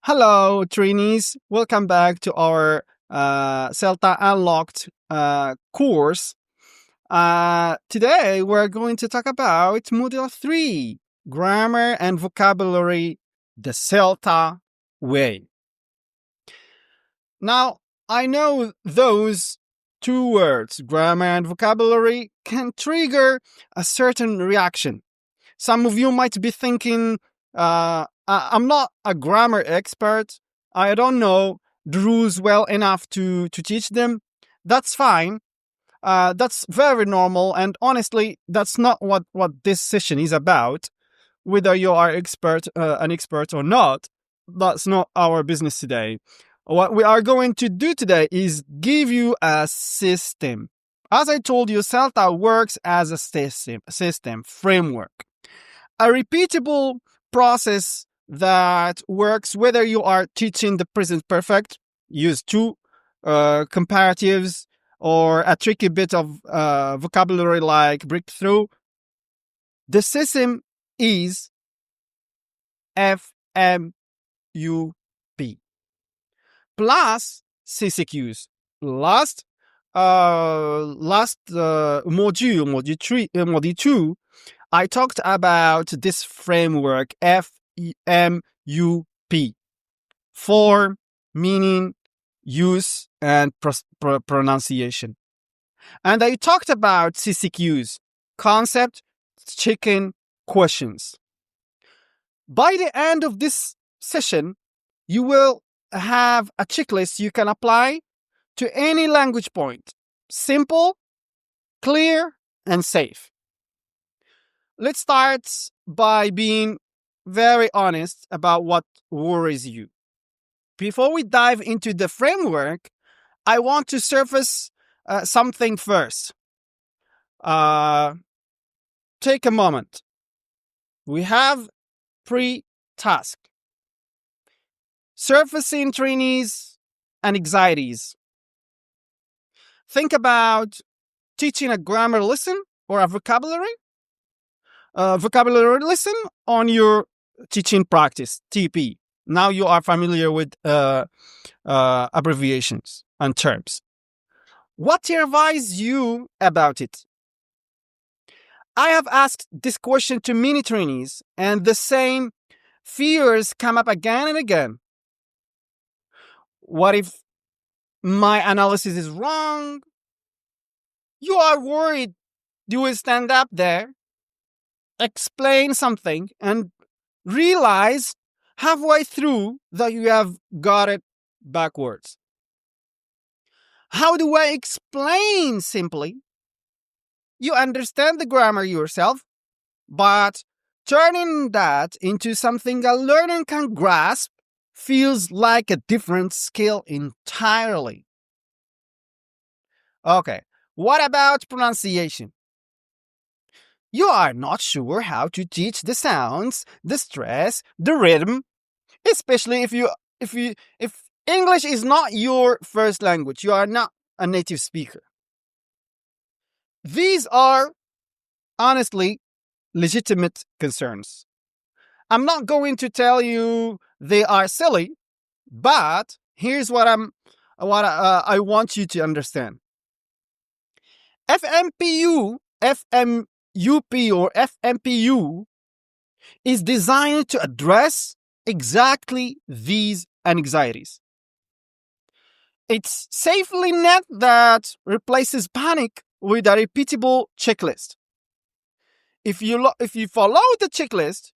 Hello, trainees. Welcome back to our CELTA Unlocked course. Today, we're going to talk about Module 3, Grammar and Vocabulary, the CELTA way. Now, I know those two words, grammar and vocabulary, can trigger a certain reaction. Some of you might be thinking, I'm not a grammar expert. I don't know the rules well enough to teach them. That's fine. That's very normal. And honestly, that's not what this session is about. Whether you are an expert or not, that's not our business today. What we are going to do today is give you a system. As I told you, CELTA works as a system framework. A repeatable process that works whether you are teaching the present perfect, use two comparatives, or a tricky bit of vocabulary like breakthrough. The system is FMUP plus CCQs. Last module 2, I talked about this framework, FMUP, form, meaning, use, and pronunciation. And I talked about CCQs, concept, chicken, questions. By the end of this session, you will have a checklist you can apply to any language point. Simple, clear, and safe. Let's start by being very honest about what worries you. Before we dive into the framework, I want to surface something first. Take a moment. We have pre-task. Surfacing trainees and anxieties. Think about teaching a grammar lesson or a vocabulary lesson on your teaching practice, TP. Now you are familiar with abbreviations and terms. What terrifies you about it? I have asked this question to many trainees, and the same fears come up again and again. What if my analysis is wrong? You are worried you will stand up there, explain something, and realize halfway through that you have got it backwards. How do I explain simply? You understand the grammar yourself, but turning that into something a learner can grasp feels like a different skill entirely. Okay, what about pronunciation? You are not sure how to teach the sounds, the stress, the rhythm, especially if English is not your first language, you are not a native speaker. These are honestly legitimate concerns. I'm not going to tell you they are silly, but here's what I want you to understand. FMUP or FMPU is designed to address exactly these anxieties. It's safely net that replaces panic with a repeatable checklist. If you follow the checklist,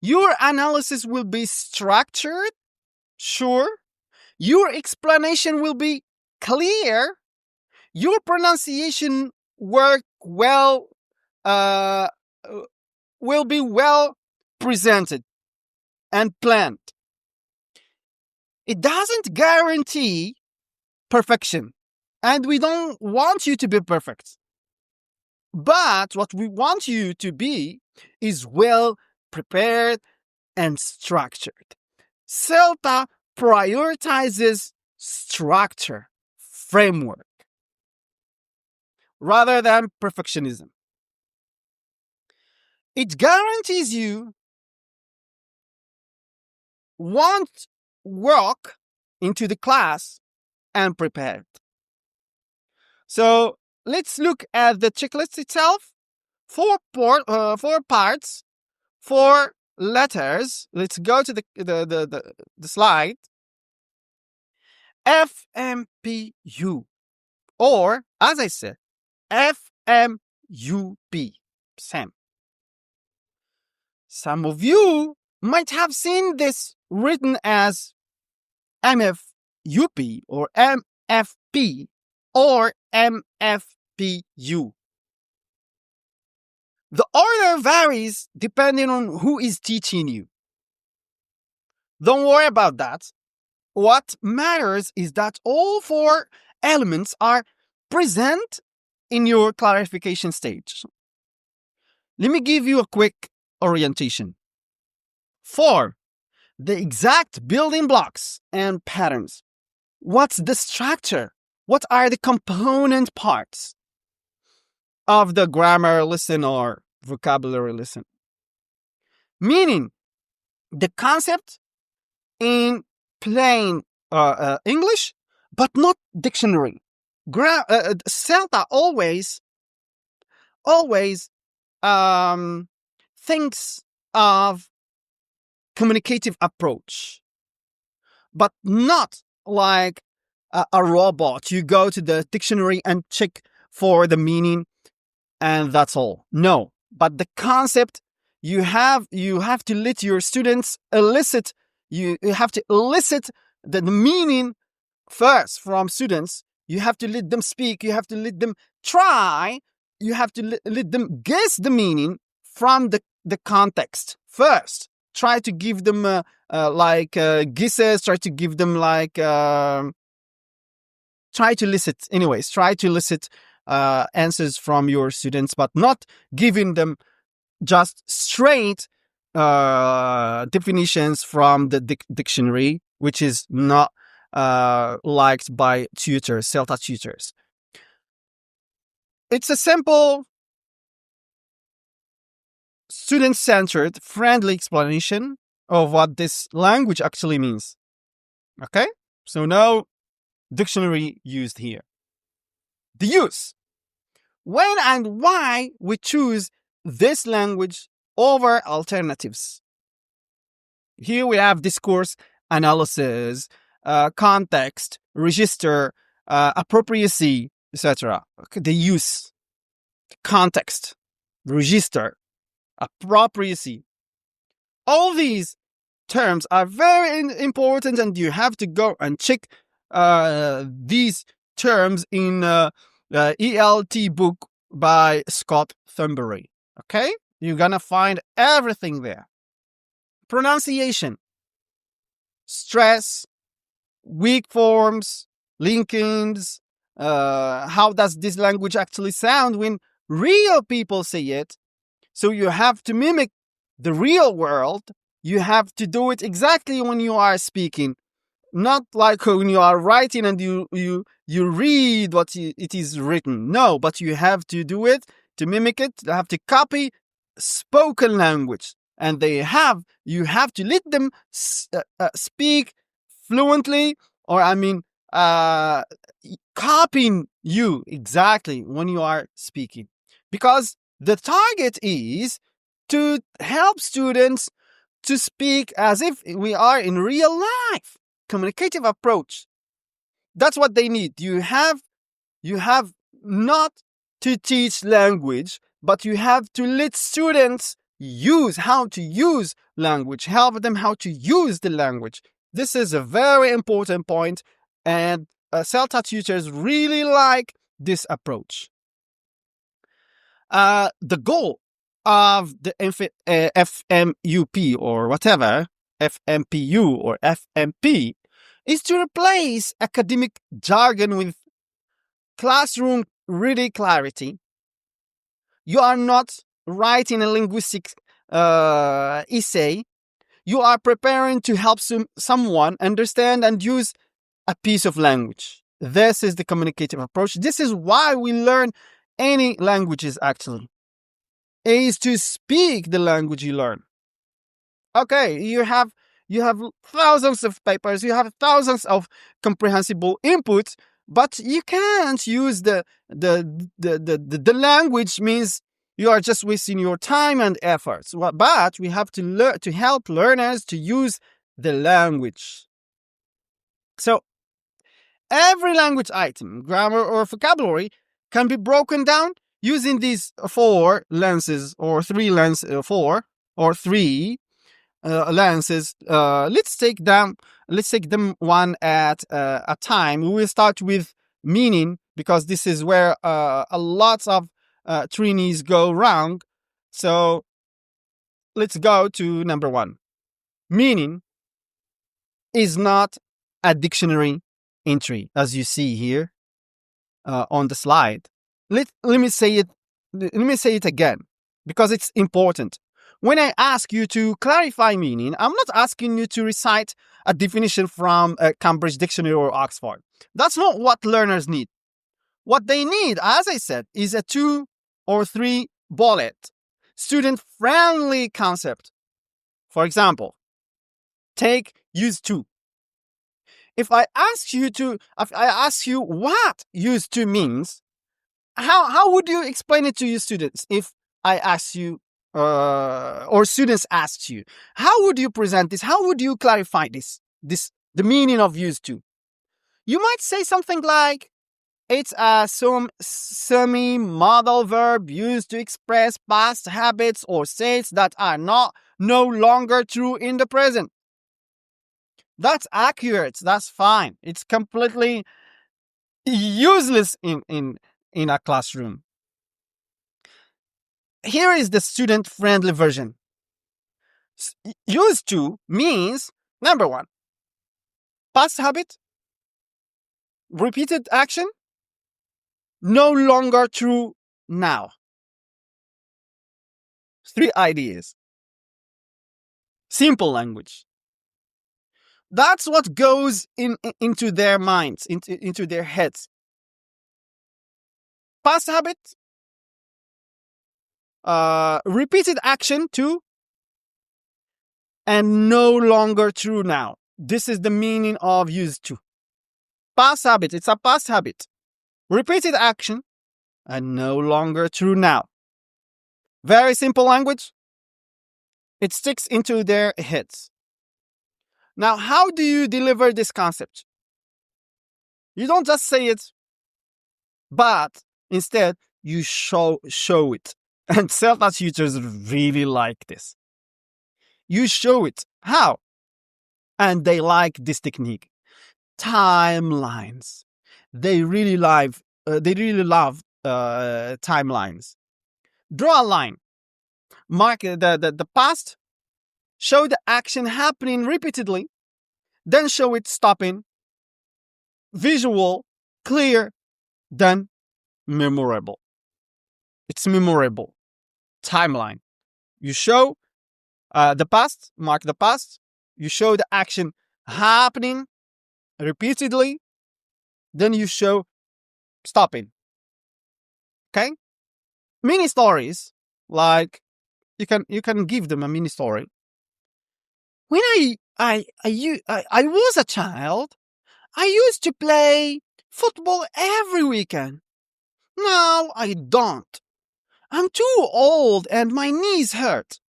your analysis will be structured, sure. Your explanation will be clear. Your pronunciation will be well presented and planned. It doesn't guarantee perfection, and we don't want you to be perfect. But what we want you to be is well prepared and structured. CELTA prioritizes structure, framework, rather than perfectionism. It guarantees you won't walk into the class and prepared. So let's look at the checklist itself. 4 parts, 4 letters. Let's go to the slide. FMPU, or as I said, FMUP. Sam. Some of you might have seen this written as MFUP or MFP or MFPU. The order varies depending on who is teaching you. Don't worry about that. What matters is that all 4 elements are present in your clarification stage. Let me give you a quick orientation. 4. The exact building blocks and patterns. What's the structure? What are the component parts of the grammar lesson or vocabulary lesson? Meaning, the concept in plain English, but not dictionary. CELTA always thinks of communicative approach, but not like a robot. You go to the dictionary and check for the meaning, and that's all. No, but the concept you have to let your students elicit. You have to elicit the meaning first from students. You have to let them speak. You have to let them try. You have to let them guess the meaning from the context first. Try to give them guesses. Try to give them try to elicit answers from your students, but not giving them just straight definitions from the dictionary, which is not liked by tutors, CELTA tutors. It's a simple, student-centered, friendly explanation of what this language actually means. Okay? So no dictionary used here. The use. When and why we choose this language over alternatives. Here we have discourse analysis, context, register, appropriacy, etc. The use, context, register, appropriacy. All these terms are very important, and you have to go and check these terms in ELT book by Scott Thornberry. Okay? You're gonna find everything there. Pronunciation, stress, weak forms, linkings, how does this language actually sound when real people say it? So you have to mimic the real world. You have to do it exactly when you are speaking. Not like when you are writing and you read what it is written. No, but you have to do it, to mimic it. You have to copy spoken language. And you have to let them speak fluently, or copying you exactly when you are speaking. Because the target is to help students to speak as if we are in real life. Communicative approach. That's what they need. You have not to teach language, but you have to let students use how to use language, help them how to use the language. This is a very important point, and CELTA tutors really like this approach. The goal of the FMUP or whatever, FMPU or FMP, is to replace academic jargon with classroom ready clarity. You are not writing a linguistic essay. You are preparing to help someone understand and use a piece of language. This is the communicative approach. This is why we learn any languages, actually. Is to speak the language you learn. Okay, you have You have thousands of papers, you have thousands of comprehensible inputs, but you can't use the language. Means you are just wasting your time and efforts. But we have to help learners to use the language. So every language item, grammar or vocabulary, can be broken down using these four lenses, or three lenses. Let's take them. Let's take them one at a time. We will start with meaning, because this is where a lot of trainees go wrong. So let's go to number one. Meaning is not a dictionary entry, as you see here on the slide. Let me say it. Let me say it again, because it's important. When I ask you to clarify meaning, I'm not asking you to recite a definition from a Cambridge Dictionary or Oxford. That's not what learners need. What they need, as I said, is a 2 or 3 bullet, student-friendly concept. For example, take use to. If I ask you what use to means, how would you explain it to your students? If I ask you, or students asked you, how would you present this? How would you clarify this? The meaning of use to. You might say something like, it's a semi-modal verb used to express past habits or states that are no longer true in the present. That's accurate. That's fine. It's completely useless in a classroom. Here is the student-friendly version. Used to means, number one, past habit, repeated action, no longer true now. 3 ideas. Simple language. That's what goes into their minds, into their heads. Past habit, repeated action too, and no longer true now. This is the meaning of used to. Past habit, it's a past habit. Repeated action, and no longer true now. Very simple language. It sticks into their heads. Now, how do you deliver this concept? You don't just say it, but instead you show it. And CELTA tutors really like this. You show it. How? And they like this technique. Timelines. They really love timelines. Draw a line. Mark the past. Show the action happening repeatedly. Then show it stopping. Visual, clear, then memorable. It's memorable. Timeline. You show the past, mark the past. You show the action happening repeatedly. Then you show stopping. Okay? Mini stories, like you can give them a mini story. When I was a child, I used to play football every weekend. Now I don't. I'm too old and my knees hurt.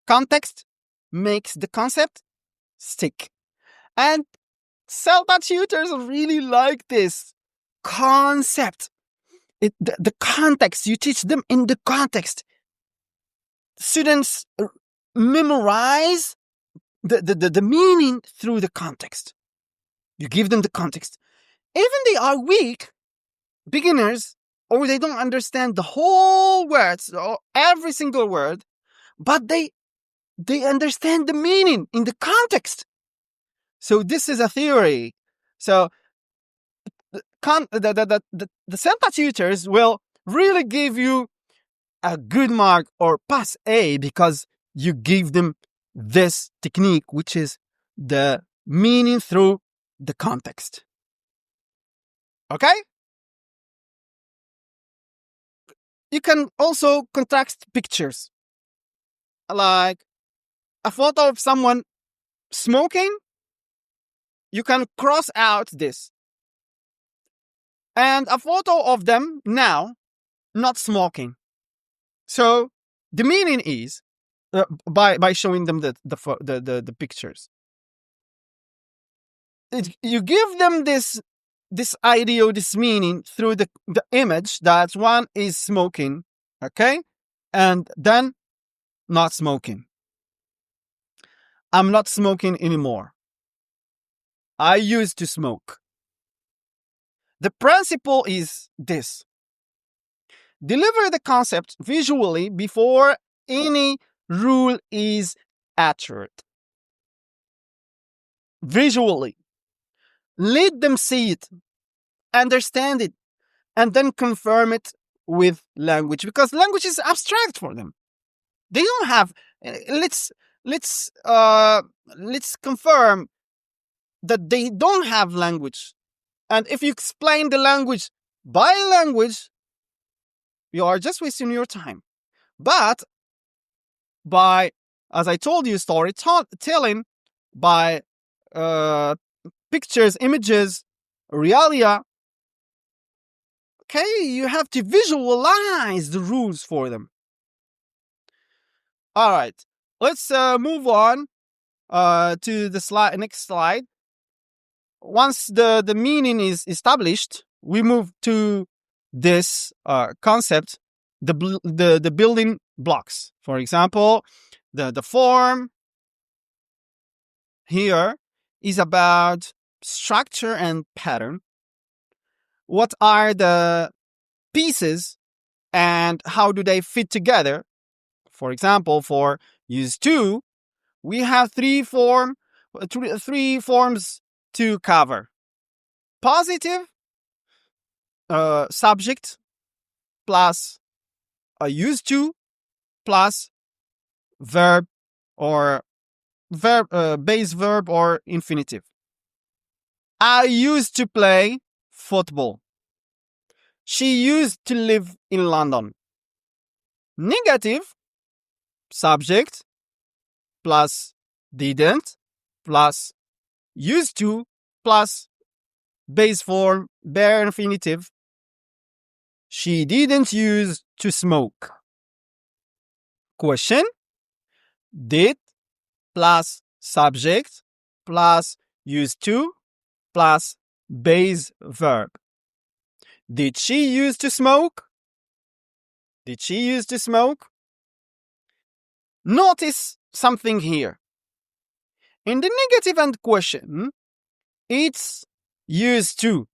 Context makes the concept stick. And CELTA tutors really like this concept. The context, you teach them in the context. Students memorize the meaning through the context. You give them the context. Even they are weak, beginners, or they don't understand the whole words, or every single word, but they understand the meaning in the context. So this is a theory. So the CELTA tutors will really give you a good mark or pass A, because you give them this technique, which is the meaning through the context. Okay? You can also contrast pictures. Like, a photo of someone smoking, you can cross out this. And a photo of them now not smoking. So the meaning is by showing them the pictures, you give them this idea, this meaning through the image that one is smoking, okay, and then not smoking. I'm not smoking anymore. I used to smoke. The principle is this: deliver the concept visually before any rule is uttered. Visually. Let them see it, understand it, and then confirm it with language, because language is abstract for them. They don't have. Let's confirm that they don't have language. And if you explain the language by language, you are just wasting your time. But by, as I told you, storytelling, by pictures, images, realia, okay, you have to visualize the rules for them. All right, let's move on to the next slide. Once the meaning is established, we move to this concept, the building blocks. For example, the form here is about structure and pattern. What are the pieces and how do they fit together? For example, for use to, we have three forms to cover: positive subject plus a used to plus verb or base verb or infinitive. I used to play football. She used to live in London. Negative subject plus didn't plus used to plus base form bare infinitive. She didn't use to smoke. Question: did plus subject plus used to plus base verb. Did she use to smoke? Did she use to smoke? Notice something here. In the negative and question, it's used to,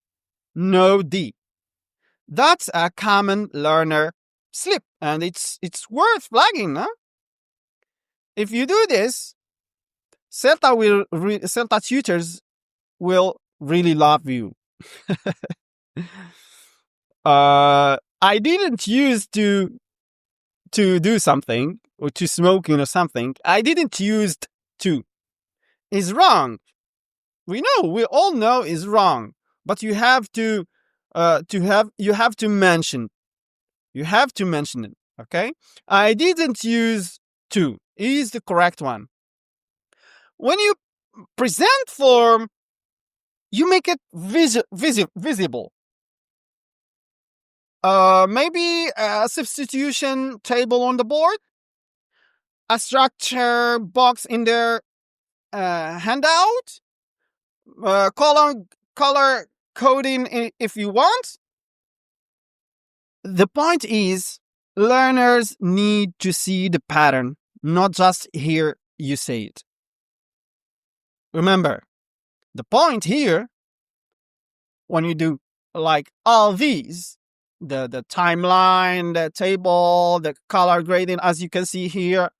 no D. That's a common learner slip, and it's worth flagging, huh? If you do this, CELTA tutors will really love you. I didn't use to do something or to smoking or something. I didn't use to. Is wrong. We all know is wrong, but you have to mention. You have to mention it, okay? I didn't use to is the correct one. When you present form, you make it visible. Maybe a substitution table on the board, a structure box in their handout, color coding if you want. The point is, learners need to see the pattern, not just hear you say it. Remember, the point here, when you do like all these, the timeline, the table, the color grading, as you can see here,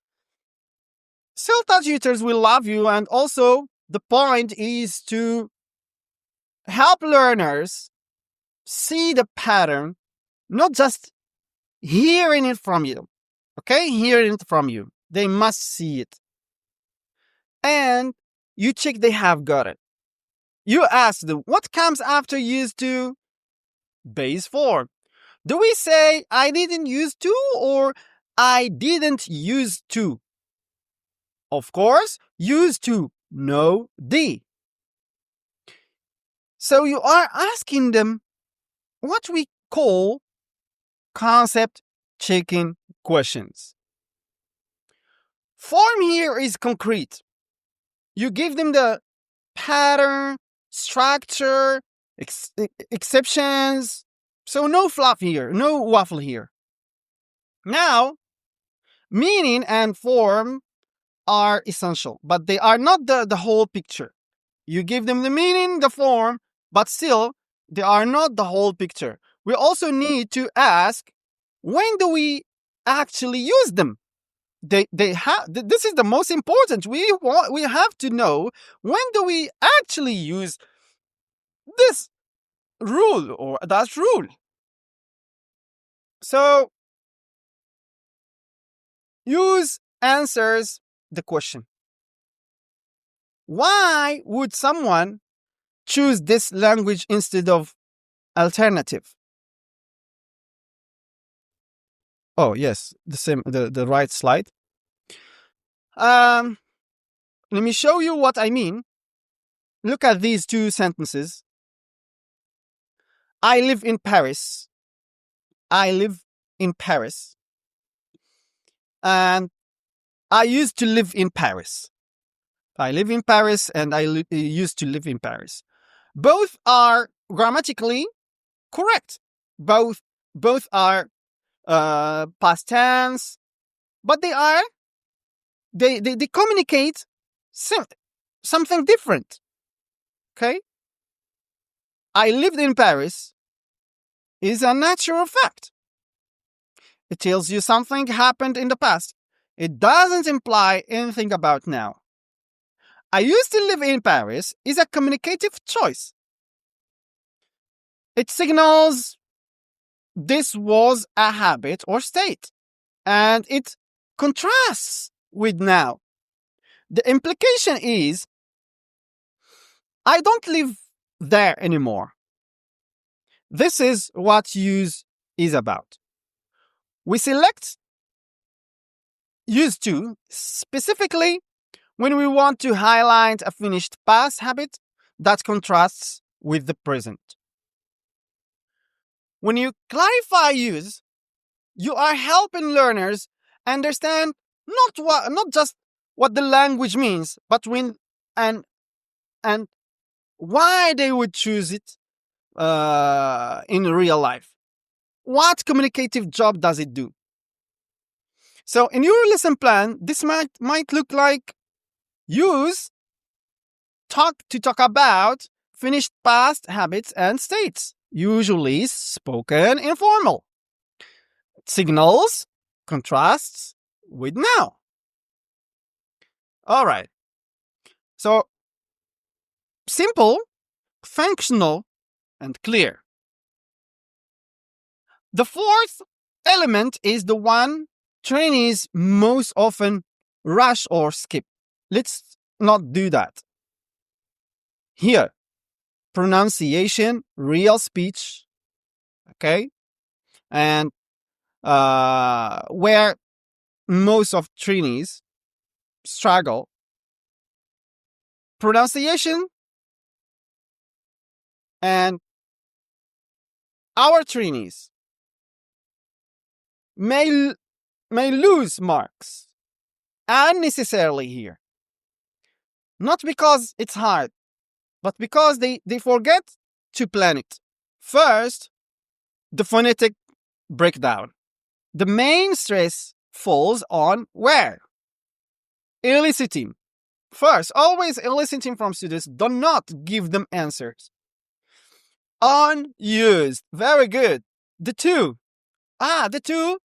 CELTA tutors will love you. And also, the point is to help learners see the pattern, not just hearing it from you. Okay? Hearing it from you. They must see it. And you check they have got it. You ask them, what comes after used to? Base form. Do we say I didn't use to or I didn't use to? Of course, use to, no D. So you are asking them what we call concept checking questions. Form here is concrete. You give them the pattern, structure, exceptions. So no fluff here, no waffle here. Now, meaning and form are essential, but they are not the whole picture. You give them the meaning, the form, but still, they are not the whole picture. We also need to ask, when do we actually use them? They have. This is the most important. We have to know, when do we actually use this rule or that rule. So use answers the question. Why would someone choose this language instead of alternative? Oh yes, the same, the right slide. Let me show you what I mean. Look at these two sentences. I live in Paris. I live in Paris. And I used to live in Paris. I live in Paris and I used to live in Paris. Both are grammatically correct. Both are past tense, but they communicate something different. Okay? I lived in Paris is a natural fact. It tells you something happened in the past. It doesn't imply anything about now. I used to live in Paris is a communicative choice. It signals this was a habit or state, and it contrasts with now. The implication is, I don't live there anymore. This is what use is about. We select used to specifically when we want to highlight a finished past habit that contrasts with the present. When you clarify use, you are helping learners understand not just what the language means, but when and why they would choose it in real life. What communicative job does it do? So in your lesson plan, this might look like use talk about finished past habits and states, usually spoken informal. Signals contrasts with now. All right. So simple, functional, and clear. The fourth element is the one trainees most often rush or skip. Let's not do that. Here, pronunciation, real speech, okay? And where most of trainees struggle, pronunciation, and our trainees may lose marks unnecessarily here. Not because it's hard, but because they forget to plan it. First, the phonetic breakdown. The main stress falls on where? Eliciting. First, always eliciting from students. Do not give them answers. Unused. Very good. The two. The two.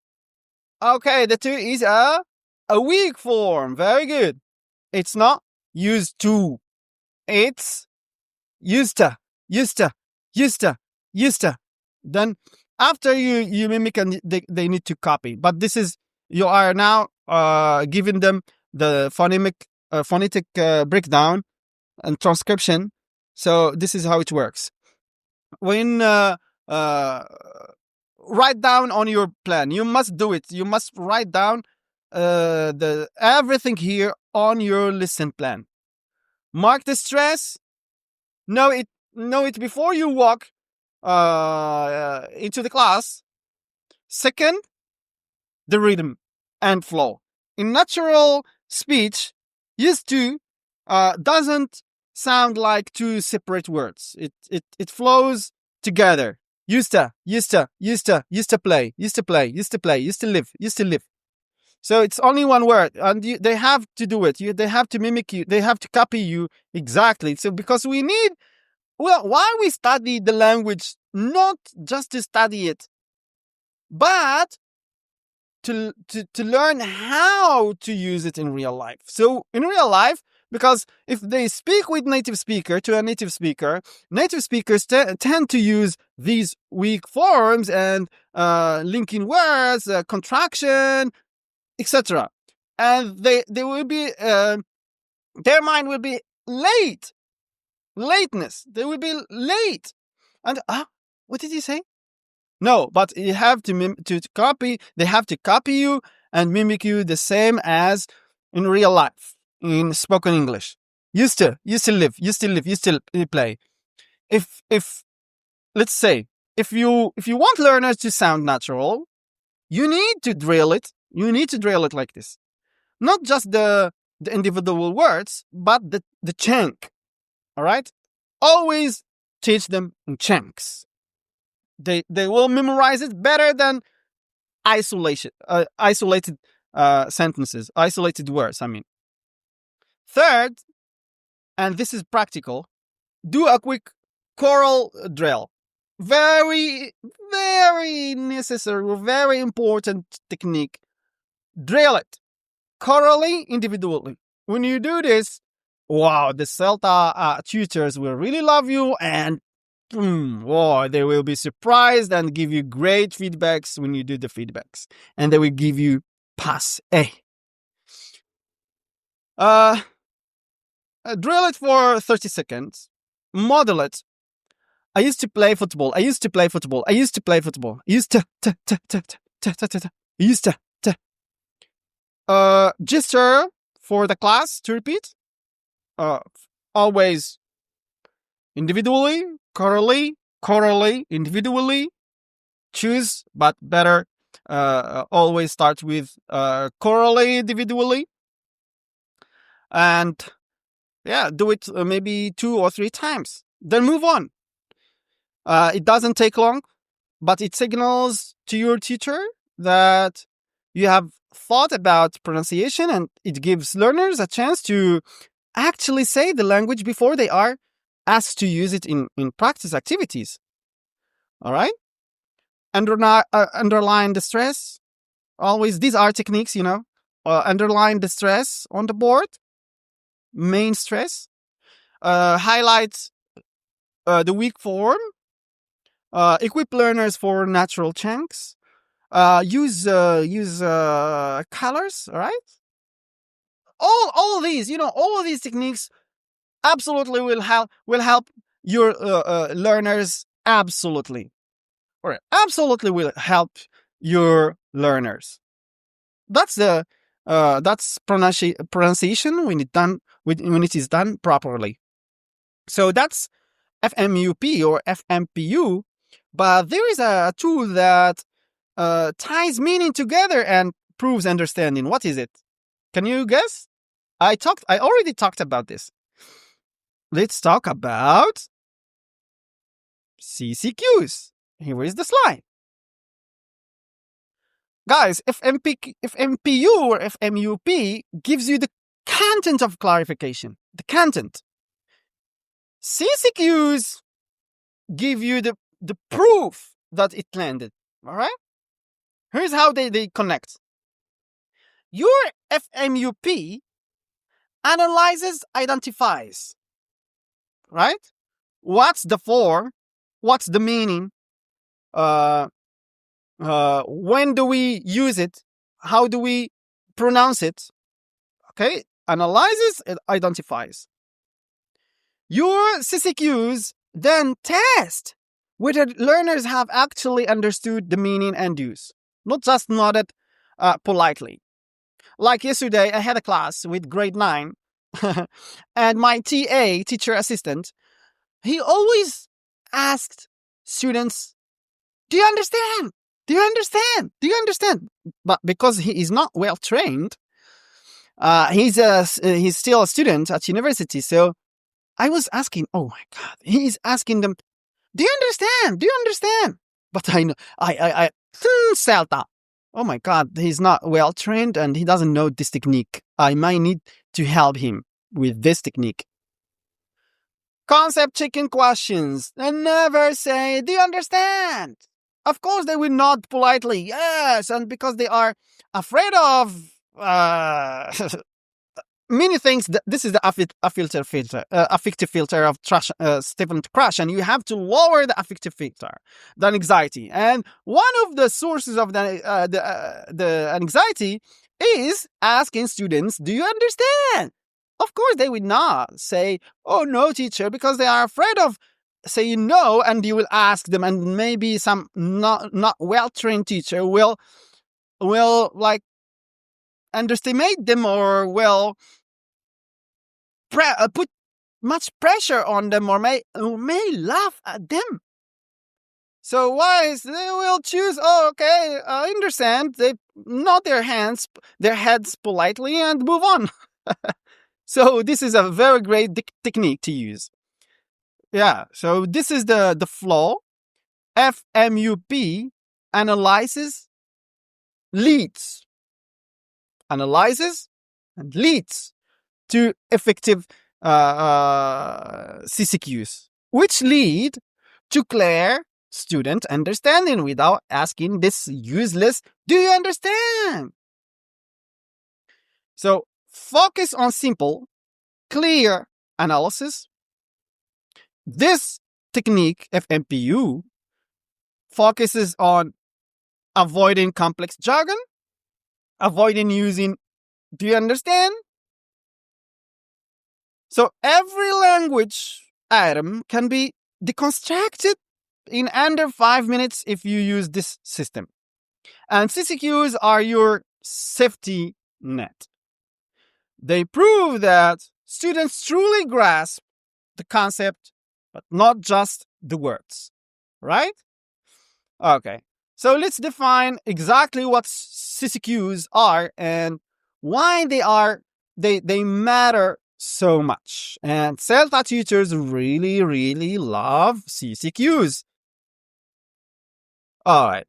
Okay, the two is a weak form. Very good. It's not used to. It's used to. Then after you mimic and they need to copy. But this is, you are now giving them the phonetic breakdown and transcription. So this is how it works. When write down on your plan, you must do it. You must write down the everything here on your lesson plan. Mark the stress. Know it before you walk into the class. Second, the rhythm and flow. In natural speech, used to doesn't sound like two separate words. It flows together. Used to play, used to play, used to play, used to live, used to live. So it's only one word, and they have to do it. They have to mimic you. They have to copy you exactly. So because we need, well, why we study the language, not just to study it, but to learn how to use it in real life. So in real life, because if they speak with native speaker to a native speakers tend to use these weak forms and linking words, contraction, etc. And they will be their mind will be lateness. They will be late. And what did he say? No, but you have to copy. They have to copy you and mimic you the same as in real life, in spoken English. Used to live, used to play. If let's say if you want learners to sound natural, you need to drill it. You need to drill it like this. Not just the individual words, but the chunk. All right? Always teach them in chunks. They will memorize it better than isolated sentences, isolated words, I mean. Third, and this is practical, do a quick choral drill. Very, very necessary, very important technique. Drill it chorally, individually. When you do this, wow, the CELTA tutors will really love you, and they will be surprised and give you great feedbacks when you do the feedbacks. And they will give you pass A. Drill it for 30 seconds. Model it. I used to play football. I used to play football. I used to play football. I used to. Used to. Gesture for the class to repeat. Always individually, chorally, individually. Choose, but better. Always start with chorally, individually. And yeah, do it maybe 2 or 3 times. Then move on. It doesn't take long, but it signals to your teacher that you have thought about pronunciation, and it gives learners a chance to actually say the language before they are asked to use it in practice activities. All right? Underline the stress. Always, these are techniques, underline the stress on the board. Main stress. Highlight the weak form. Equip learners for natural chunks. Use colors. All right. All these, all of these techniques absolutely will help your learners. Absolutely, or absolutely will help your learners. That's pronunciation when it is done properly. So that's FMUP or FMPU. But there is a tool that ties meaning together and proves understanding. What is it? Can you guess? I already talked about this. Let's talk about CCQs. Here is the slide. Guys, if MPU or FMUP gives you the content of clarification, the content. CCQs give you the proof that it landed. All right? Here's how they connect. Your FMUP analyzes, identifies. Right? What's the form? What's the meaning? When do we use it? How do we pronounce it? Okay, analyzes and identifies. Your CCQs then test whether learners have actually understood the meaning and use, not just nodded politely. Like yesterday, I had a class with grade 9, and my TA, teacher assistant, he always asked students, "Do you understand? Do you understand? Do you understand?" But because he is not well trained, he's still a student at university. So I was asking, oh my God, he's asking them, "Do you understand? Do you understand?" But I know, CELTA. Oh my God, he's not well trained and he doesn't know this technique. I might need to help him with this technique. Concept checking questions and never say, "Do you understand?" Of course, they will nod politely, yes, and because they are afraid of many things. This is the affective filter of Stephen Crash, and you have to lower the affective filter, the anxiety. And one of the sources of the anxiety is asking students, "Do you understand?" Of course, they will not say, "Oh no, teacher," because they are afraid of saying no, and you will ask them, and maybe some not well trained teacher will like underestimate them or will put much pressure on them or may laugh at them. So wise, they will choose, "Oh, okay, I understand." They nod their heads politely and move on. So this is a very great technique to use. Yeah, so this is the flow. FMUP, analyzes, leads. Analyzes and leads to effective CCQs, which lead to clear student understanding without asking this useless, "Do you understand?" So focus on simple, clear analysis. This technique, FMPU, focuses on avoiding complex jargon, avoiding using "Do you understand?" So every language item can be deconstructed in under 5 minutes if you use this system. And CCQs are your safety net. They prove that students truly grasp the concept, but not just the words. Right? Okay. So let's define exactly what CCQs are and why they matter so much. And CELTA tutors really, really love CCQs. All right.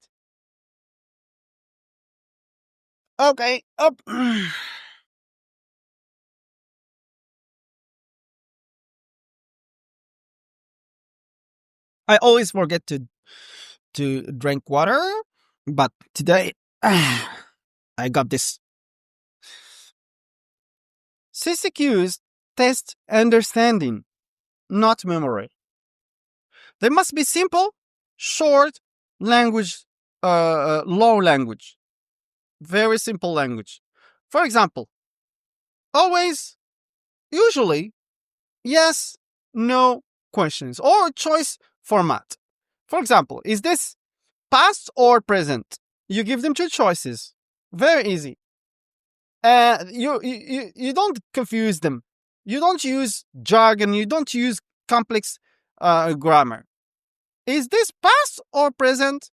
Okay. Up. I always forget to drink water, but today I got this. CCQs test understanding, not memory. They must be simple, short language, low language, very simple language. For example, always, usually, yes, no questions or choice format. For example, is this past or present? You give them two choices. Very easy. You don't confuse them. You don't use jargon. You don't use complex grammar. Is this past or present?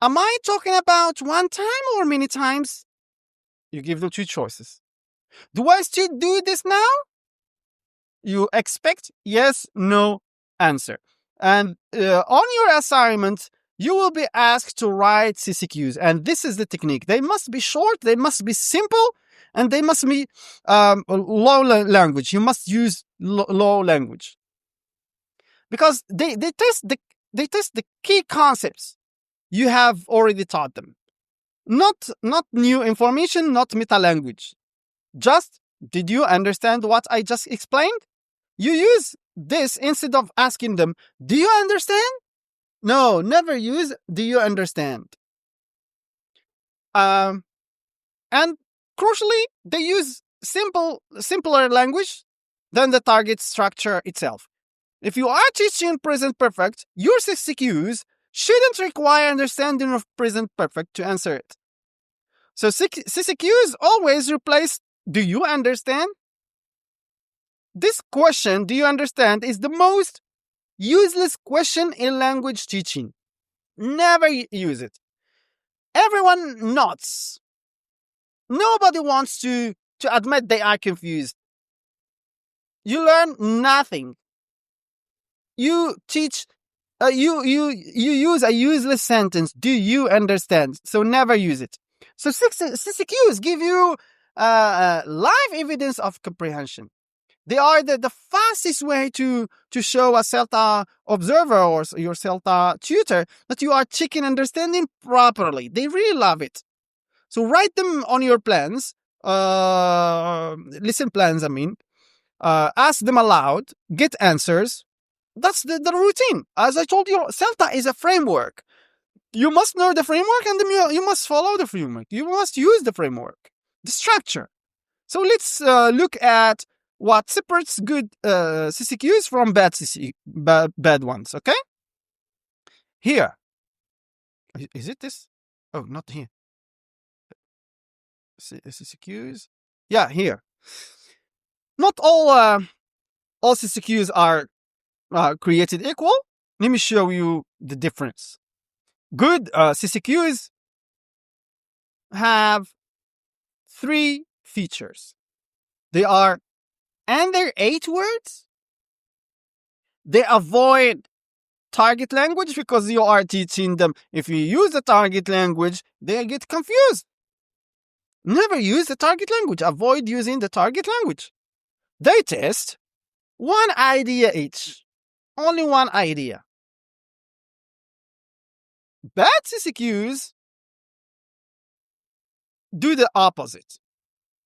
Am I talking about one time or many times? You give them two choices. Do I still do this now? You expect yes, no answer. And on your assignment, you will be asked to write CCQs. And this is the technique. They must be short, they must be simple, and they must be low language. You must use low language. Because they test the key concepts you have already taught them. Not new information, not meta language. Just, did you understand what I just explained? You use this instead of asking them, "Do you understand?" No, never use "Do you understand?" And crucially, they use simpler language than the target structure itself. If you are teaching present perfect, your CCQs shouldn't require understanding of present perfect to answer it. So CCQs always replace "do you understand?" This question, "do you understand?" is the most useless question in language teaching. Never use it. Everyone nods. Nobody wants to admit they are confused. You learn nothing. You teach. You use a useless sentence. Do you understand? So never use it. So CCQs give you live evidence of comprehension. They are the fastest way to show a CELTA observer or your CELTA tutor that you are checking understanding properly. They really love it. So write them on your plans, lesson plans, I mean. Ask them aloud, get answers. That's the routine. As I told you, CELTA is a framework. You must know the framework and you must follow the framework. You must use the framework, the structure. So let's look at what separates good CCQs from bad ones, okay? Here. Is it this? Oh, not here. CCQs? Yeah, here. Not all CCQs are created equal. Let me show you the difference. Good CCQs have 3 features. They are under 8 words. They avoid target language because you are teaching them. If you use the target language, they get confused. Never use the target language. Avoid using the target language. They test 1 idea each. Only 1 idea. Bad CCQs do the opposite.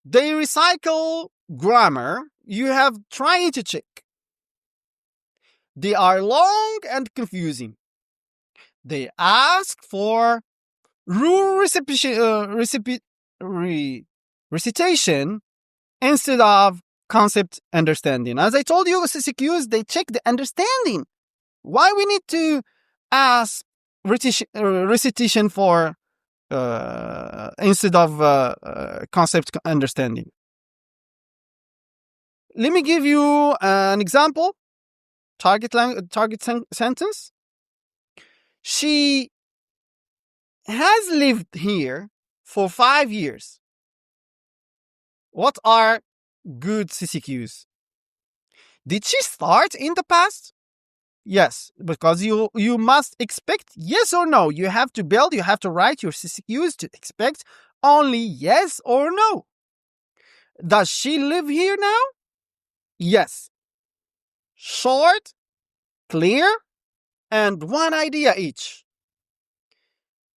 They recycle grammar you have trying to check. They are long and confusing. They ask for rule recitation instead of concept understanding. As I told you, CCQs, they check the understanding. Why we need to ask recitation for instead of concept understanding? Let me give you an example. Target sentence. She has lived here for 5 years. What are good CCQs? Did she start in the past? Yes, because you must expect yes or no. You have to write your CCQs to expect only yes or no. Does she live here now? Yes. Short, clear, and 1 idea each.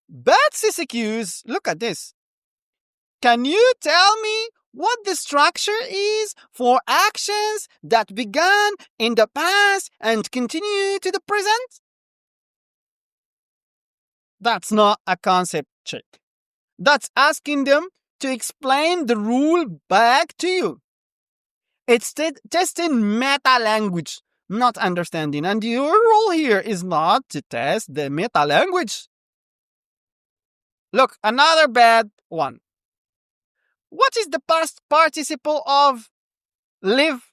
Bad CCQs, look at this. Can you tell me what the structure is for actions that began in the past and continue to the present? That's not a concept check. That's asking them to explain the rule back to you. It's testing meta language, not understanding. And your role here is not to test the meta language. Look, another bad one. What is the past participle of live?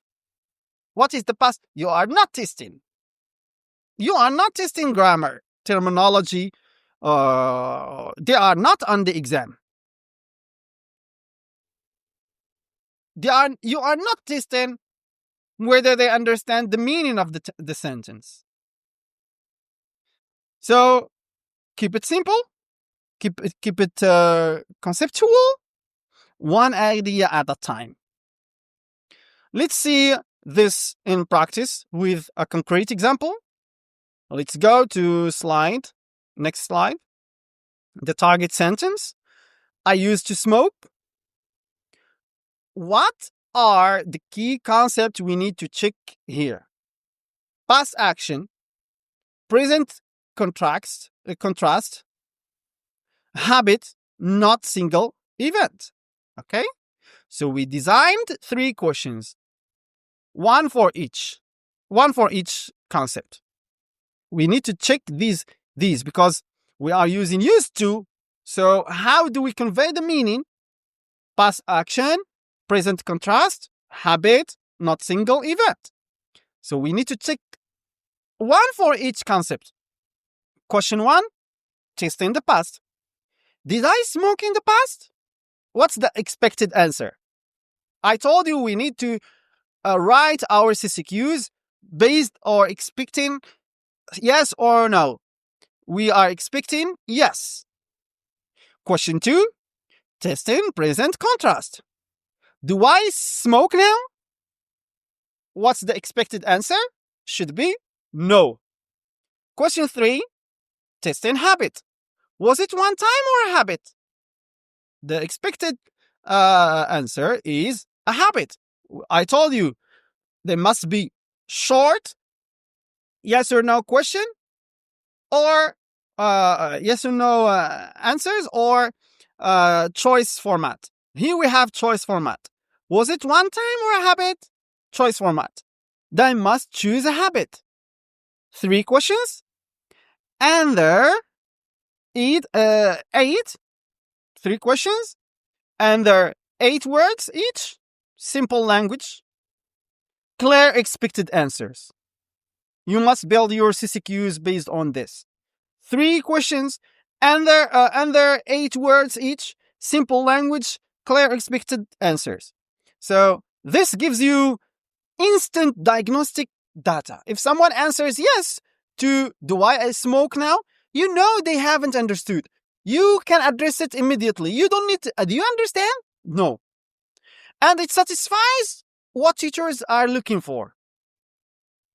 What is the past? You are not testing. You are not testing grammar, terminology. They are not on the exam. You are not testing whether they understand the meaning of the sentence. So keep it simple. Keep it conceptual. 1 idea at a time. Let's see this in practice with a concrete example. Let's go to next slide. The target sentence. I used to smoke. What are the key concepts we need to check here? Past action, present contrast, habit, not single event. Okay? So we designed 3 questions. One for each concept. We need to check these because we are using used to So how do we convey the meaning? Past action, present contrast, habit, not single event. So we need to check one for each concept. Question 1, test in the past. Did I smoke in the past? What's the expected answer? I told you we need to write our CCQs based or expecting yes or no. We are expecting yes. Question 2, test in present contrast. Do I smoke now? What's the expected answer? Should be no. Question 3, test in habit. Was it one time or a habit? The expected answer is a habit. I told you they must be short yes or no question, or yes or no answers, or choice format. Here we have choice format. Was it one time or a habit? Choice format. Then must choose a habit. 3 questions, and there 8 3 questions, and there are 8 words each. Simple language. Clear expected answers. You must build your CCQs based on this. 3 questions, and there are 8 words each. Simple language. Clear expected answers. So this gives you instant diagnostic data. If someone answers yes to do I smoke now, you know they haven't understood. You can address it immediately. You don't need to. Do you understand? No. And it satisfies what teachers are looking for.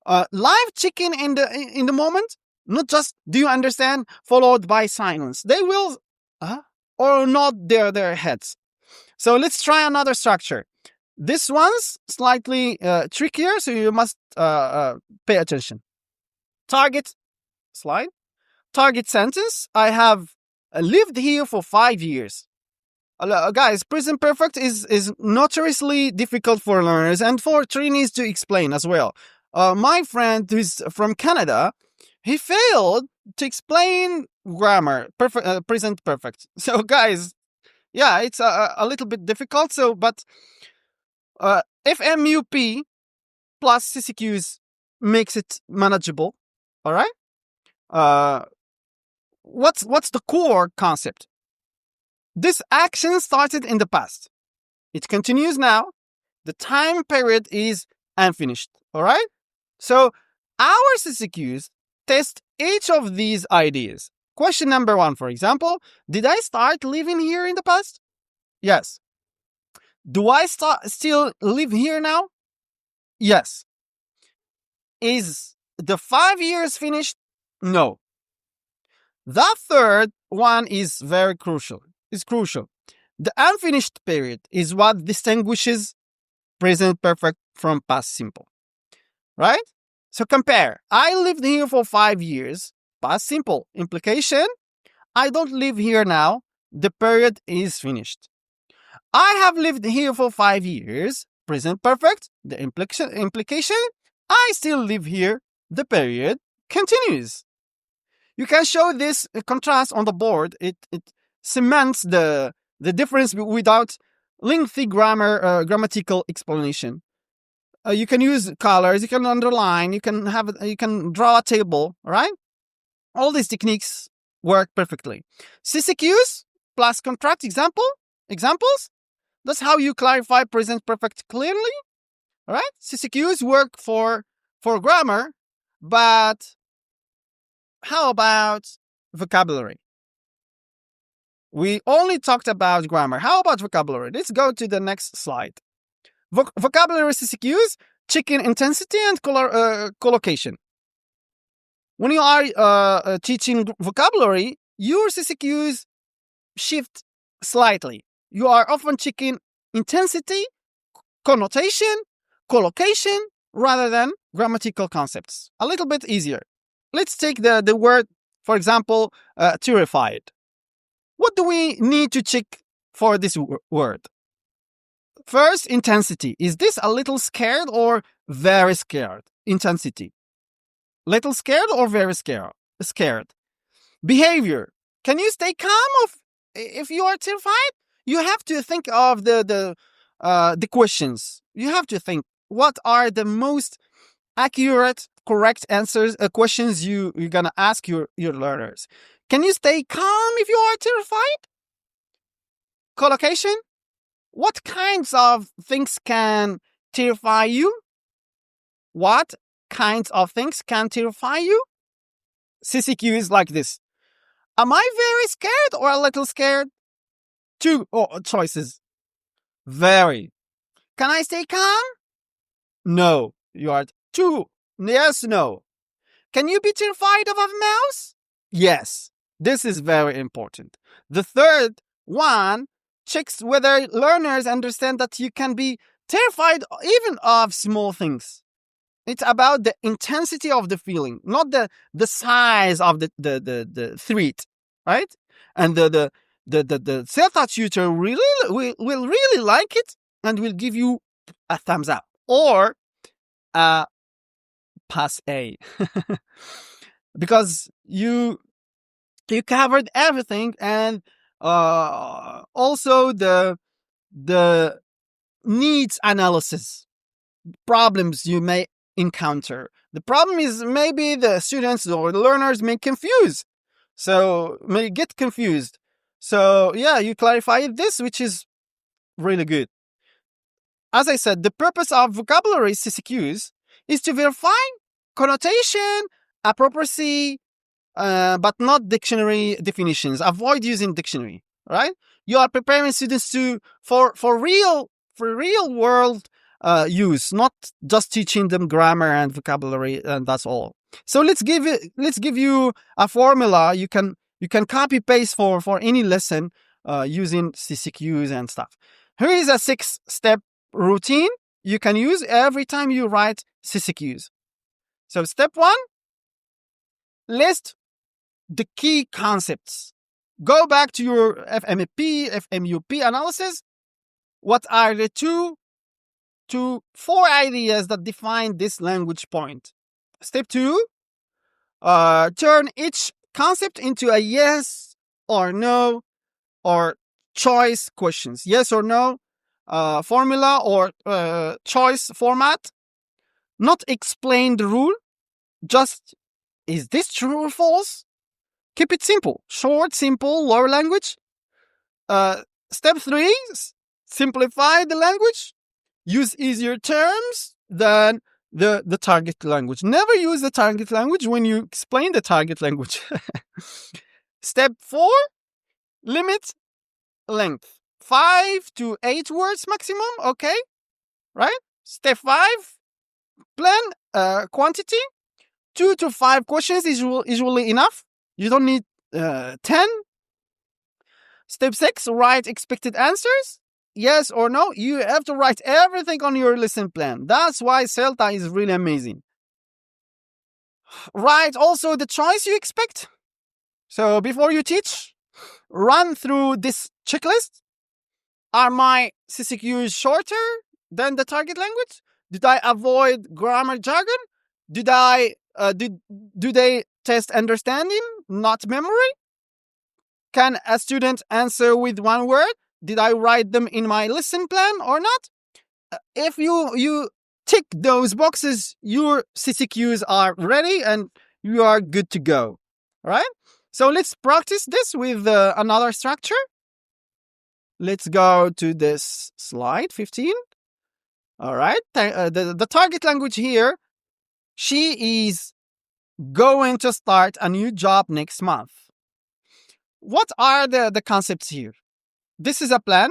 Live checking in the moment, not just do you understand followed by silence. They will or nod their heads. So let's try another structure. This one's slightly trickier, so you must pay attention. Target slide. Target sentence. I have lived here for 5 years. Guys, present perfect is notoriously difficult for learners and for trainees to explain as well. My friend who's from Canada, he failed to explain grammar, present perfect. So guys, yeah, it's a little bit difficult. So, but FMUP plus CCQs makes it manageable. All right. What's the core concept? This action started in the past. It continues now. The time period is unfinished. All right. So our CCQs test each of these ideas. Question number 1, for example, did I start living here in the past? Yes. Do I still live here now? Yes. Is the 5 years finished? No. The third one is very crucial. It's crucial. The unfinished period is what distinguishes present perfect from past simple. Right? So compare. I lived here for 5 years. Past simple. Implication. I don't live here now. The period is finished. I have lived here for 5 years. Present perfect. The implication. I still live here. The period continues. You can show this contrast on the board. It cements the difference without lengthy grammatical explanation. You can use colors, you can underline, you can draw a table, right? All these techniques work perfectly. CCQs plus contract examples. That's how you clarify present perfect clearly, all right? CCQs work for grammar, but how about vocabulary? We only talked about grammar. How about vocabulary? Let's go to the next slide. Vocabulary CCQs, check in intensity and collocation. When you are teaching vocabulary, your CCQs shift slightly. You are often checking intensity, connotation, collocation, rather than grammatical concepts. A little bit easier. Let's take the word, for example, terrified. What do we need to check for this word? First, intensity. Is this a little scared or very scared? Intensity. Little scared or very scared? Behavior. Can you stay calm if you are terrified, you have to think of the questions. You have to think what are the most accurate, correct answers, questions you're gonna ask your learners. Can you stay calm if you are terrified? Collocation. What kinds of things can terrify you? What kinds of things can terrify you? CCQ is like this. Am I very scared or a little scared? Two choices. Very. Can I stay calm? No. You are two. Yes, no. Can you be terrified of a mouse? Yes. This is very important. The third one checks whether learners understand that you can be terrified even of small things. It's about the intensity of the feeling, not the size of the threat, right? And the CELTA tutor will really like it and will give you a thumbs up or a pass A because you covered everything, and also the needs analysis, problems you may encounter. The problem is maybe the students or the learners may get confused. So yeah, you clarify this, which is really good. As I said, the purpose of vocabulary CCQs is to verify connotation, appropriacy, but not dictionary definitions. Avoid using dictionary, right? You are preparing students for real world use, not just teaching them grammar and vocabulary, and that's all. So let's give you a formula you can copy paste for any lesson using CCQs and stuff. Here is a 6-step routine you can use every time you write CCQs. So step 1, list the key concepts. Go back to your FMUP analysis. What are the 2 to 4 ideas that define this language point? Step 2, turn each concept into a yes or no or choice questions. Yes or no formula or choice format. Not explain the rule, just is this true or false? Keep it simple, short, simple, lower language. Step 3, simplify the language. Use easier terms than the target language. Never use the target language when you explain the target language. Step 4, limit length. 5 to 8 words maximum, okay? Right? Step 5, plan quantity. 2 to 5 questions is usually enough. You don't need 10. Step 6, write expected answers. Yes or no. You have to write everything on your lesson plan. That's why CELTA is really amazing. Write also the choice you expect. So before you teach, run through this checklist. Are my CCQs shorter than the target language? Did I avoid grammar jargon? Did I do they test understanding, not memory? Can a student answer with 1 word? Did I write them in my lesson plan or not? If you tick those boxes, your CCQs are ready and you are good to go. All right? So let's practice this with another structure. Let's go to this slide 15. All right. The target language here, she is going to start a new job next month. What are the concepts here? This is a plan,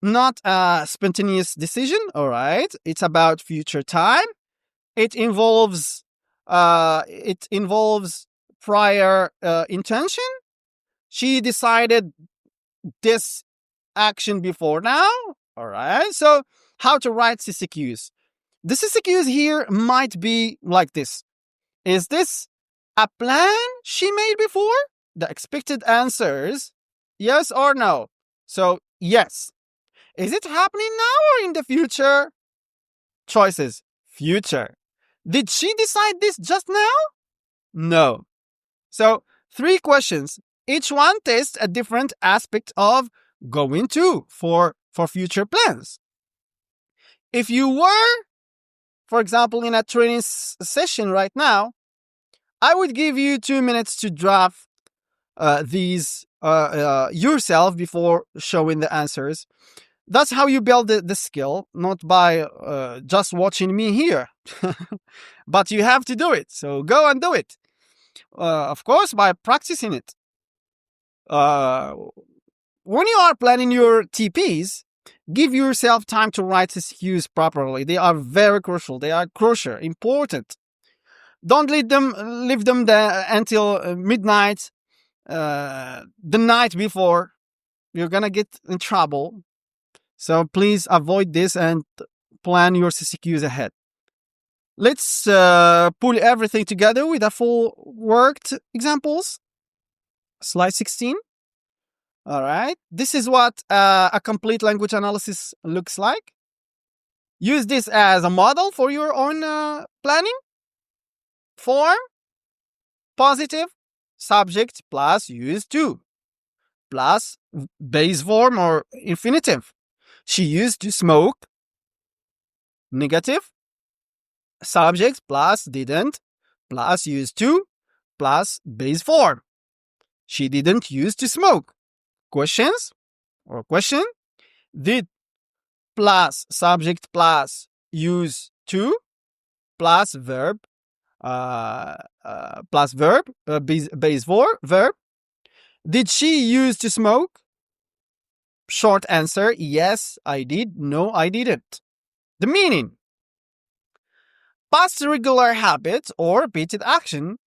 not a spontaneous decision. All right. It's about future time. It involves prior intention. She decided this action before now. All right. So how to write CCQs? The CCQs here might be like this. Is this a plan she made before? The expected answers, yes or no. So, yes. Is it happening now or in the future? Choices, future. Did she decide this just now? No. So, 3 questions. Each one tests a different aspect of going to for future plans. If you were, for example, in a training session right now, I would give you 2 minutes to draft these yourself before showing the answers. That's how you build the skill, not by just watching me here. But you have to do it. So go and do it. Of course, by practicing it. When you are planning your TPs, give yourself time to write CCQs properly. They are very crucial. They are crucial, important. Don't leave them there until midnight, the night before. You're gonna get in trouble. So please avoid this and plan your CCQs ahead. Let's pull everything together with a full worked examples. Slide 16. All right. This is what a complete language analysis looks like. Use this as a model for your own planning. Form, positive, subject plus used to, plus base form or infinitive. She used to smoke. Negative, subject plus didn't, plus used to, plus base form. She didn't used to smoke. Questions or question. Did plus subject plus use to plus verb base form verb. Did she use to smoke? Short answer, yes, I did. No, I didn't. The meaning. Past regular habit or repeated action.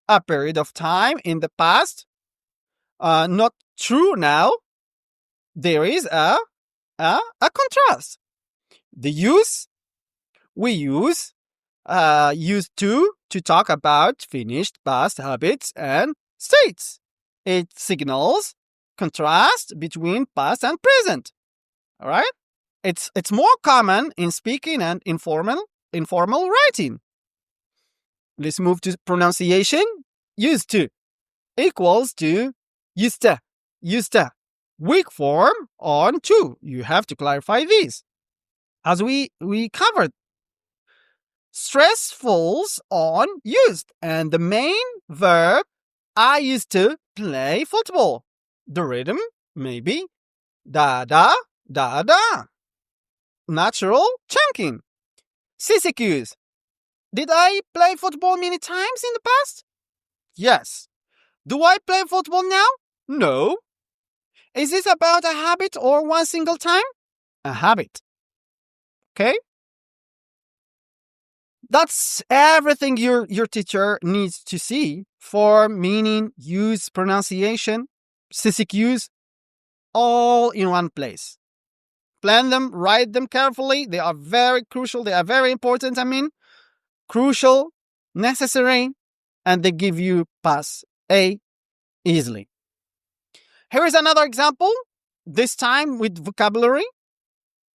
A period of time in the past. Not true now. There is a contrast. The use. We use used to talk about finished past habits and states. It signals contrast between past and present. All right? It's more common in speaking and informal writing. Let's move to pronunciation. Used to equals to used to. Weak form on to. You have to clarify this. As we covered, stress falls on used, and the main verb, I used to play football. The rhythm, maybe da da da da. Natural chunking. CCQs. Did I play football many times in the past? Yes. Do I play football now? No. Is this about a habit or one single time? A habit. Okay? That's everything your teacher needs to see. Form, meaning, use, pronunciation, CCQs, all in one place. Plan them, write them carefully. They are very crucial. They are very important. Crucial, necessary, and they give you pass A easily. Here is another example, this time with vocabulary.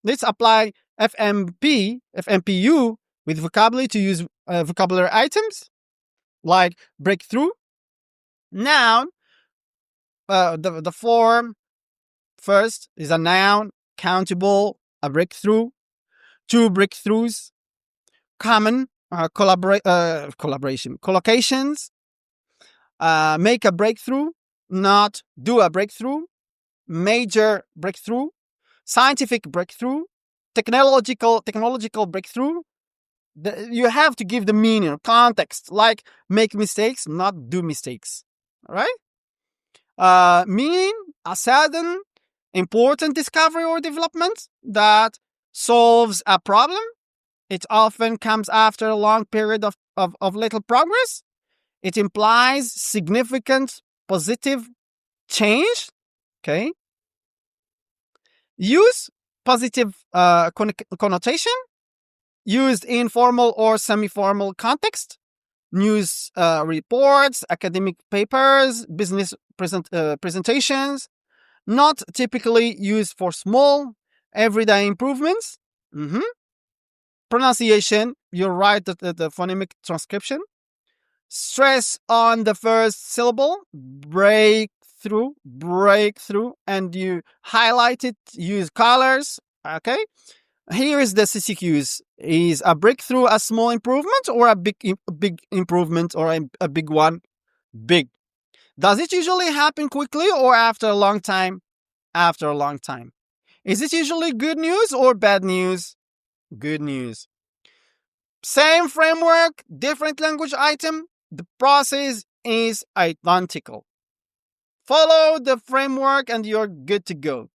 Let's apply FMPU with vocabulary to use vocabulary items like breakthrough. Noun, the form first is a noun, countable, a breakthrough, 2 breakthroughs, common, collaboration, collocations, make a breakthrough, not do a breakthrough, major breakthrough, scientific breakthrough, technological breakthrough. You have to give the meaning, context, like make mistakes, not do mistakes. All right? Meaning, a sudden, important discovery or development that solves a problem. It often comes after a long period of little progress. It implies significant positive change. Okay. Use, positive connotation. Used in formal or semi-formal context. News reports, academic papers, business presentations. Not typically used for small, everyday improvements. Pronunciation, you write the phonemic transcription. Stress on the first syllable. Breakthrough. breakthrough, and you highlight it, use colors. Okay. Here is the CCQs. Is a breakthrough a small improvement or a big improvement, or a big one? Big. Does it usually happen quickly or after a long time? After a long time. Is it usually good news or bad news? Good news. Same framework, different language item. The process is identical. Follow the framework and you're good to go.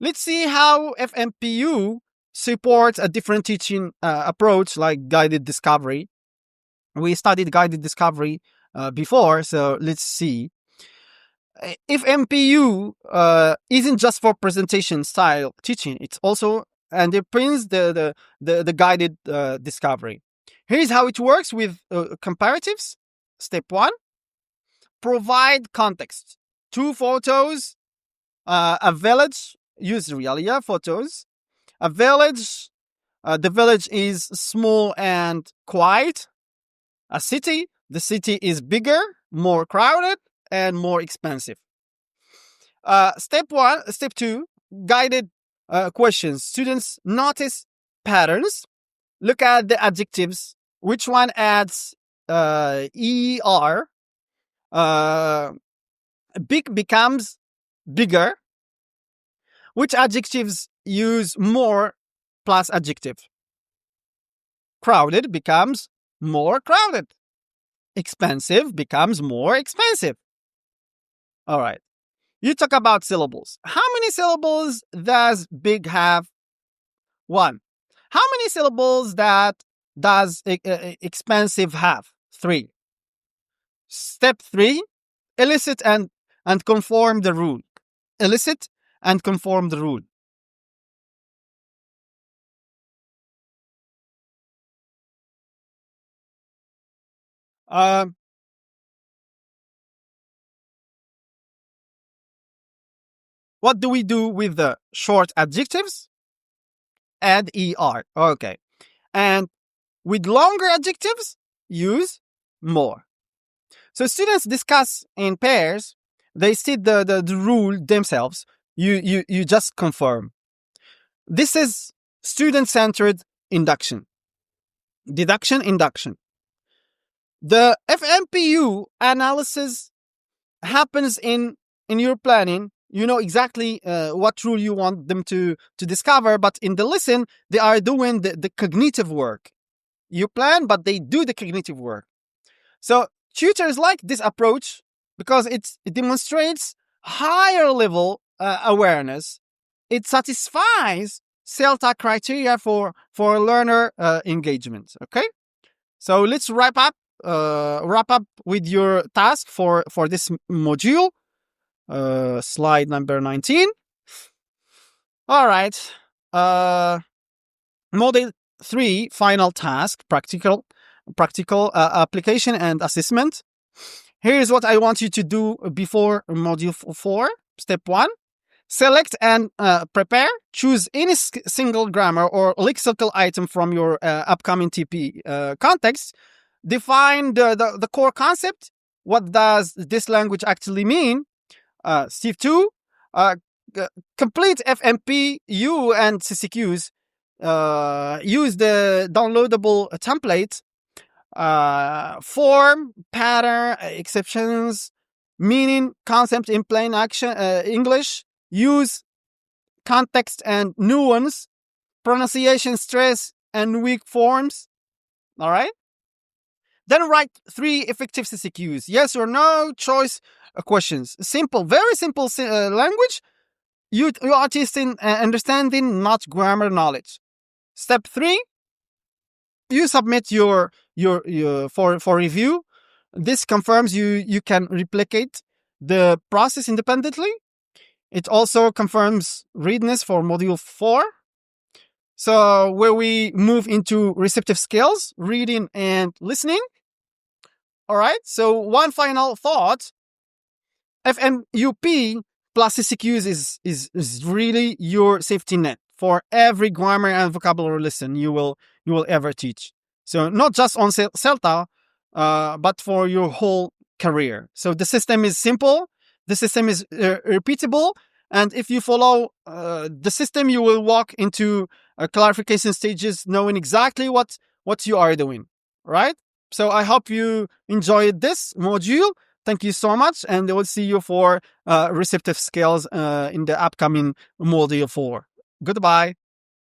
Let's see how FMPU supports a different teaching approach like guided discovery. We studied guided discovery before, so let's see. If MPU isn't just for presentation style teaching, it's also underpins the guided discovery. Here's how it works with comparatives. Step 1, provide context. 2 photos, a village, use realia photos. A village, the village is small and quiet. A city, the city is bigger, more crowded, and more expensive. Step 2, guided questions. Students notice patterns. Look at the adjectives. Which one adds ER? Big becomes bigger. Which adjectives use more plus adjective? Crowded becomes more crowded. Expensive becomes more expensive. All right. You talk about syllables. How many syllables does big have? 1. How many syllables does expensive have? 3. Step 3, elicit and conform the rule. Elicit and conform the rule. What do we do with the short adjectives? Add ER. Okay. And with longer adjectives, use more. So students discuss in pairs. They see the rule themselves. You just confirm. This is student-centered induction. Deduction, induction. The FMPU analysis happens in your planning. You know exactly what rule you want them to discover, but in the listen, they are doing the cognitive work. You plan, but they do the cognitive work. So tutors like this approach because it demonstrates higher level awareness. It satisfies CELTA criteria for learner engagement. Okay, so let's wrap up with your task for this module. Slide number 19. All right. Model 3, final task, practical application and assessment. Here's what I want you to do before module 4. Step 1, select and prepare. Choose any single grammar or lexical item from your upcoming TP context. Define the core concept. What does this language actually mean? Step 2, complete FMPU and CCQs. Use the downloadable template. Form, pattern, exceptions, meaning, concept in plain action English. Use context and nuance, pronunciation, stress, and weak forms. All right. Then write 3 effective CCQs. Yes or no choice questions. Simple, very simple language. You are testing understanding, not grammar knowledge. Step 3, you submit your for review. This confirms you can replicate the process independently. It also confirms readiness for module 4. So where we move into receptive skills, reading and listening. All right. So one final thought: FMUP plus CCQs is really your safety net for every grammar and vocabulary lesson you will ever teach. So not just on CELTA, but for your whole career. So the system is simple, The system is repeatable, and if you follow the system, you will walk into clarification stages knowing exactly what you are doing, right? So I hope you enjoyed this module. Thank you so much, and I will see you for receptive skills in the upcoming module 4. Goodbye.